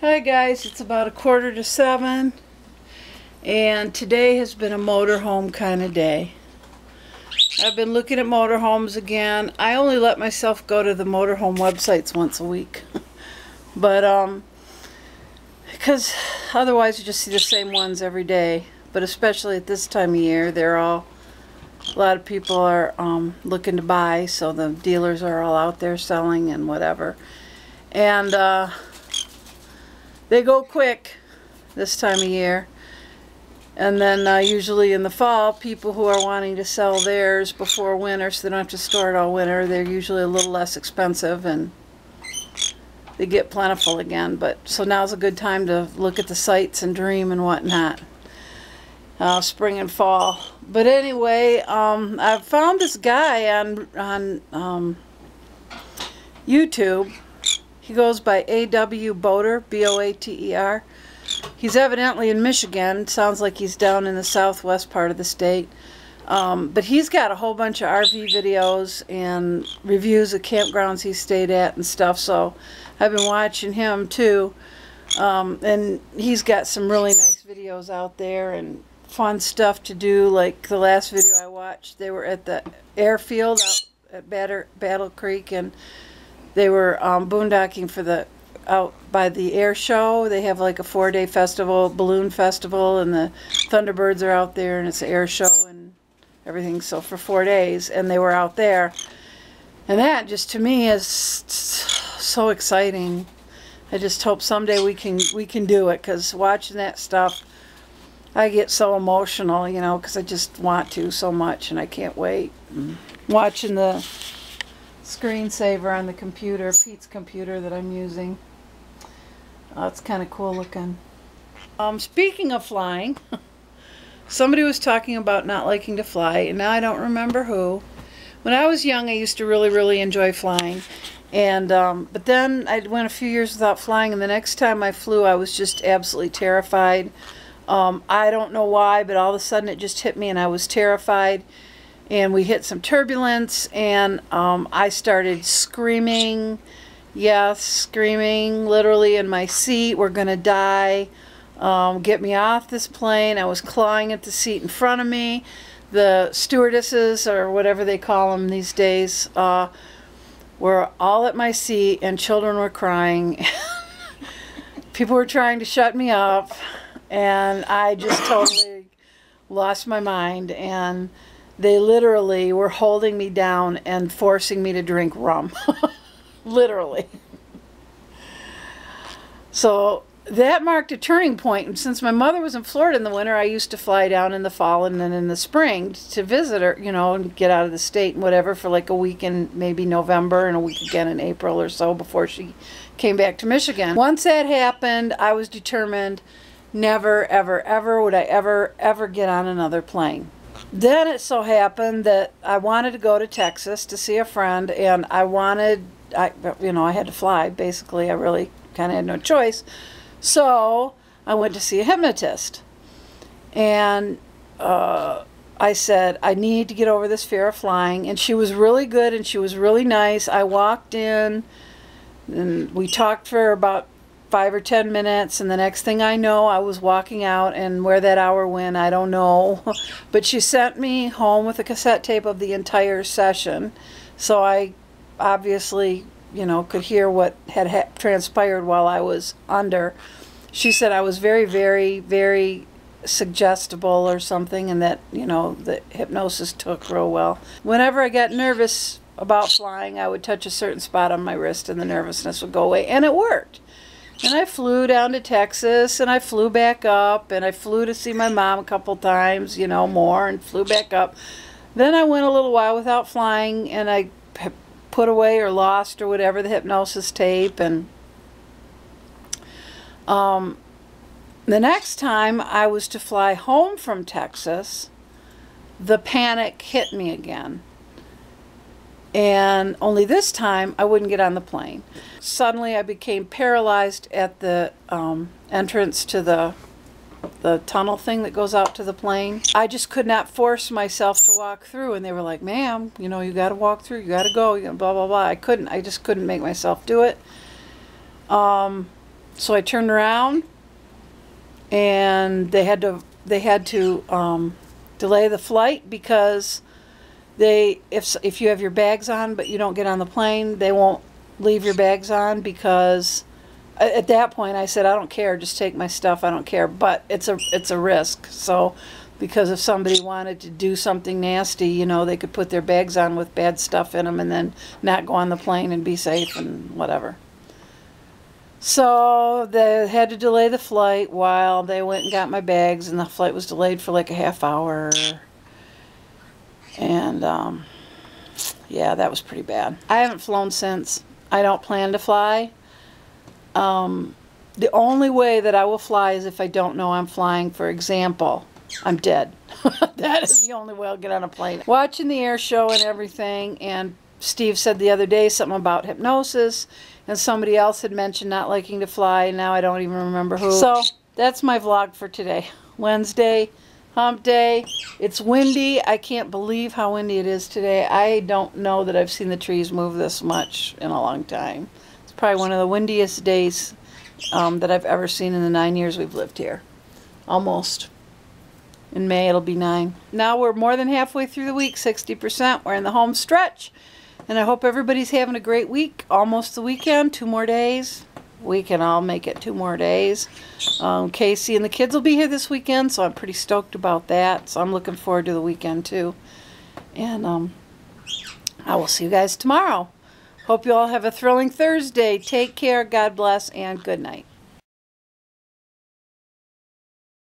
Hi guys, it's about 6:45 and today has been a motorhome kind of day. I've been looking at motorhomes again. I only let myself go to the motorhome websites once a week. But because otherwise you just see the same ones every day. But especially at this time of year, a lot of people are looking to buy, so the dealers are all out there selling and whatever. And they go quick this time of year. And then usually in the fall, people who are wanting to sell theirs before winter so they don't have to store it all winter, they're usually a little less expensive and they get plentiful again. But so now's a good time to look at the sites and dream and whatnot. Spring and fall. But anyway, I've found this guy on YouTube. He goes by A.W. Boater, B-O-A-T-E-R. He's evidently in Michigan. Sounds like he's down in the southwest part of the state. But he's got a whole bunch of RV videos and reviews of campgrounds he stayed at and stuff. So I've been watching him too. And he's got some really nice videos out there and fun stuff to do. Like the last video I watched, they were at the airfield out at Battle Creek, and they were boondocking for out by the air show. They have like a 4-day festival, balloon festival, and the Thunderbirds are out there, and it's an air show and everything. So for 4 days, and they were out there, and that just to me is so exciting. I just hope someday we can do it, because watching that stuff, I get so emotional, you know, because I just want to so much, and I can't wait. Watching the screensaver on the computer, Pete's computer that I'm using. It's kind of cool looking. Speaking of flying, somebody was talking about not liking to fly, and now I don't remember who. When I was young, I used to really enjoy flying, and but then I went a few years without flying, and the next time I flew, I was just absolutely terrified. I don't know why, but all of a sudden it just hit me, and I was terrified. And we hit some turbulence, and I started screaming. Yes, screaming literally in my seat. We're gonna die. Get me off this plane. I was clawing at the seat in front of me. The stewardesses, or whatever they call them these days, were all at my seat, and children were crying. People were trying to shut me up, and I just totally lost my mind. And they literally were holding me down and forcing me to drink rum. Literally. So that marked a turning point. And since my mother was in Florida in the winter, I used to fly down in the fall and then in the spring to visit her, you know, and get out of the state and whatever for like a week in maybe November and a week again in April or so before she came back to Michigan. Once that happened, I was determined never, ever would I ever get on another plane. Then it so happened that I wanted to go to Texas to see a friend, and I had to fly, basically. I really kind of had no choice. So I went to see a hypnotist. And I said, I need to get over this fear of flying. And she was really good, and she was really nice. I walked in, and we talked for about 5 or 10 minutes, and the next thing I know, I was walking out, and where that hour went, I don't know. But she sent me home with a cassette tape of the entire session, so I obviously, you know, could hear what had transpired while I was under. She said I was very suggestible or something, and that, you know, the hypnosis took real well. Whenever I got nervous about flying, I would touch a certain spot on my wrist, and the nervousness would go away, and it worked. And I flew down to Texas, and I flew back up, and I flew to see my mom a couple times, you know, more, and flew back up. Then I went a little while without flying, and I put away or lost or whatever the hypnosis tape. And the next time I was to fly home from Texas, the panic hit me again. And only this time I wouldn't get on the plane. Suddenly I became paralyzed at the entrance to the tunnel thing that goes out to the plane. I just could not force myself to walk through, and they were like, ma'am, you know, you got to walk through, you got to go, you know, blah blah blah. I just couldn't make myself do it. So I turned around, and they had to delay the flight because if you have your bags on but you don't get on the plane, they won't leave your bags on, because at that point I said, I don't care, just take my stuff, I don't care, but it's a risk. So because if somebody wanted to do something nasty, you know, they could put their bags on with bad stuff in them and then not go on the plane and be safe and whatever. So they had to delay the flight while they went and got my bags, and the flight was delayed for like a half hour. And yeah, that was pretty bad. I haven't flown since. I don't plan to fly. The only way that I will fly is if I don't know I'm flying. For example, I'm dead. That is the only way I'll get on a plane. Watching the air show and everything, and Steve said the other day something about hypnosis, and somebody else had mentioned not liking to fly, and now I don't even remember who. So that's my vlog for today. Wednesday, hump day. It's windy. I can't believe how windy it is today. I don't know that I've seen the trees move this much in a long time. It's probably one of the windiest days that I've ever seen in the 9 years we've lived here. Almost. In May it'll be 9. Now we're more than halfway through the week, 60%. We're in the home stretch. And I hope everybody's having a great week. Almost the weekend, 2 more days. We can all make it 2 more days. Casey and the kids will be here this weekend, so I'm pretty stoked about that. So I'm looking forward to the weekend too. And I will see you guys tomorrow. Hope you all have a thrilling Thursday. Take care, God bless, and good night.